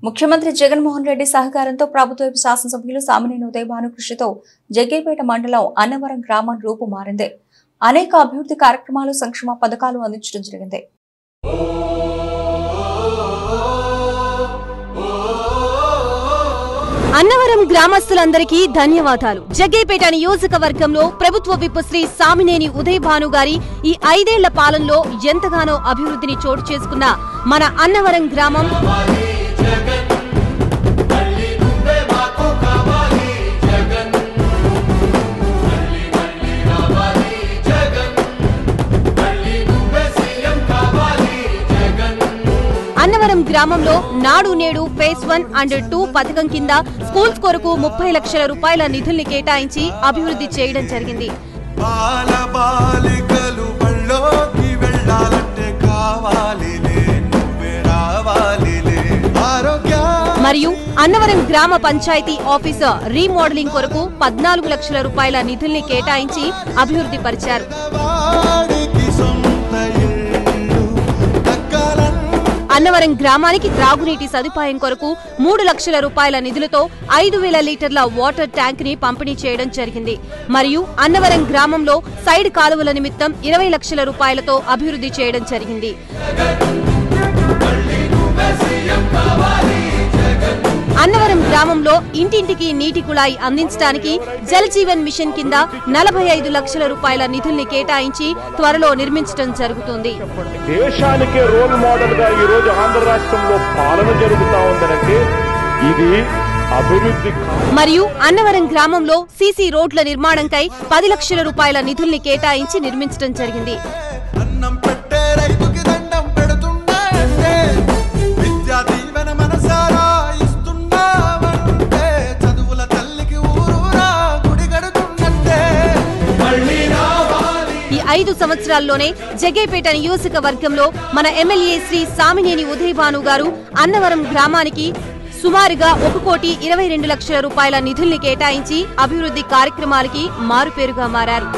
ముఖ్యమంత్రి జగన్మోహన్ రెడ్డి సహకారంతో ప్రభుత్వ శాసనసభ్యులు సామినేని ఉదయ్ భాను కృషితో జగ్గయ్యపేట మండలం అన్నవరం గ్రామం రూపు మారింది. అనేక అభివృద్ధి కార్యక్రమాలు, సంక్షేమ పథకాలు అందించడం జరిగింది. అన్నవరం గ్రామస్తులందరికీ ధన్యవాదాలు. జగ్గయ్యపేట నియోజకవర్గంలో ప్రభుత్వ విప్ శ్రీ సామినేని ఉదయ్ భాను గారి ఈ 5 ఏళ్ల పాలనలో ఎంతగానో అభివృద్ధిని చోటు చేసుకున్న మన అన్నవరం గ్రామం అన్నవరం గ్రామంలో నాడు నేడు ఫేజ్ 1 అండ్ 2 పథకం కింద స్కూల్స్ కొరకు 30 లక్షల రూపాయల నిధుల్ని కేటాయించి అభివృద్ధి చేయడం జరిగింది. మరియు అన్నవరం గ్రామ పంచాయతీ ఆఫీసర్ రీమోడలింగ్ కొరకు 14 లక్షల రూపాయల నిధుల్ని కేటాయించి అభివృద్ధి పరిచారు. అన్నవరం గ్రామానికి త్రాగునీటి సదుపాయం కొరకు 3 లక్షల రూపాయల నిధులతో 5,000 లీటర్ల వాటర్ ట్యాంక్ ని పంపిణీ చేయడం జరిగింది. మరియు అన్నవరం గ్రామంలో సైడ్ కాలువల నిమిత్తం 20 లక్షల రూపాయలతో అభివృద్ధి చేయడం జరిగింది. అన్నవరం గ్రామంలో ఇంటింటికి నీటి కుళాయి అందించడానికి జల్ జీవన్ మిషన్ కింద 45 లక్షల రూపాయల నిధుల్ని కేటాయించి త్వరలో నిర్మించడం జరుగుతుంది. దేశానికే రోల్ మోడల్ గా ఈ రోజు ఆంధ్ర రాష్ట్రంలో పాలన జరుగుతా ఉందనంటే ఇది అభివృద్ధి. మరియు అన్నవరం గ్రామంలో సీసీ రోడ్ల నిర్మాణంకై 10 లక్షల రూపాయల నిధుల్ని కేటాయించి నిర్మించడం జరిగింది. ఈ 5 సంవత్సరాల్లోనే జగ్గయ్యపేట నియోజకవర్గంలో మన ఎమ్మెల్యే శ్రీ సామినేని ఉదయ్ భాను గారు అన్నవరం గ్రామానికి సుమారుగా 1,22 లక్షల రూపాయల నిధుల్ని కేటాయించి అభివృద్ధి కార్యక్రమాలకి మారుపేరుగా మారారు.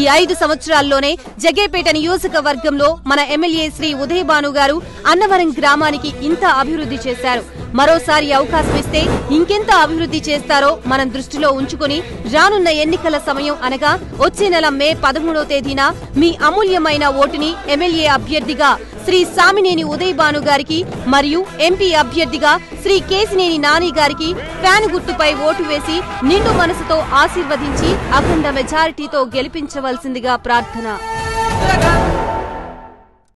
ఈ 5 సంవత్సరాల్లోనే జగ్గయ్యపేట నియోజకవర్గంలో మన ఎమ్మెల్యే శ్రీ ఉదయ్ భాను గారు అన్నవరం గ్రామానికి ఇంత అభివృద్ధి చేశారు. మరోసారి అవకాశం ఇస్తే ఇంకెంత అభివృద్ధి చేస్తారో మనం దృష్టిలో ఉంచుకుని రానున్న ఎన్నికల సమయం అనగా వచ్చే నెల మే 13వ తేదీన మీ అమూల్యమైన ఓటుని ఎమ్మెల్యే అభ్యర్థిగా శ్రీ సామినేని ఉదయ్ భాను గారికి మరియు ఎంపీ అభ్యర్థిగా శ్రీ కేసినేని నాని గారికి ఫ్యాన్ గుర్తుపై ఓటు వేసి నిండు మనసుతో ఆశీర్వదించి అఖండ మెజారిటీతో గెలిపించవలసిందిగా ప్రార్థన.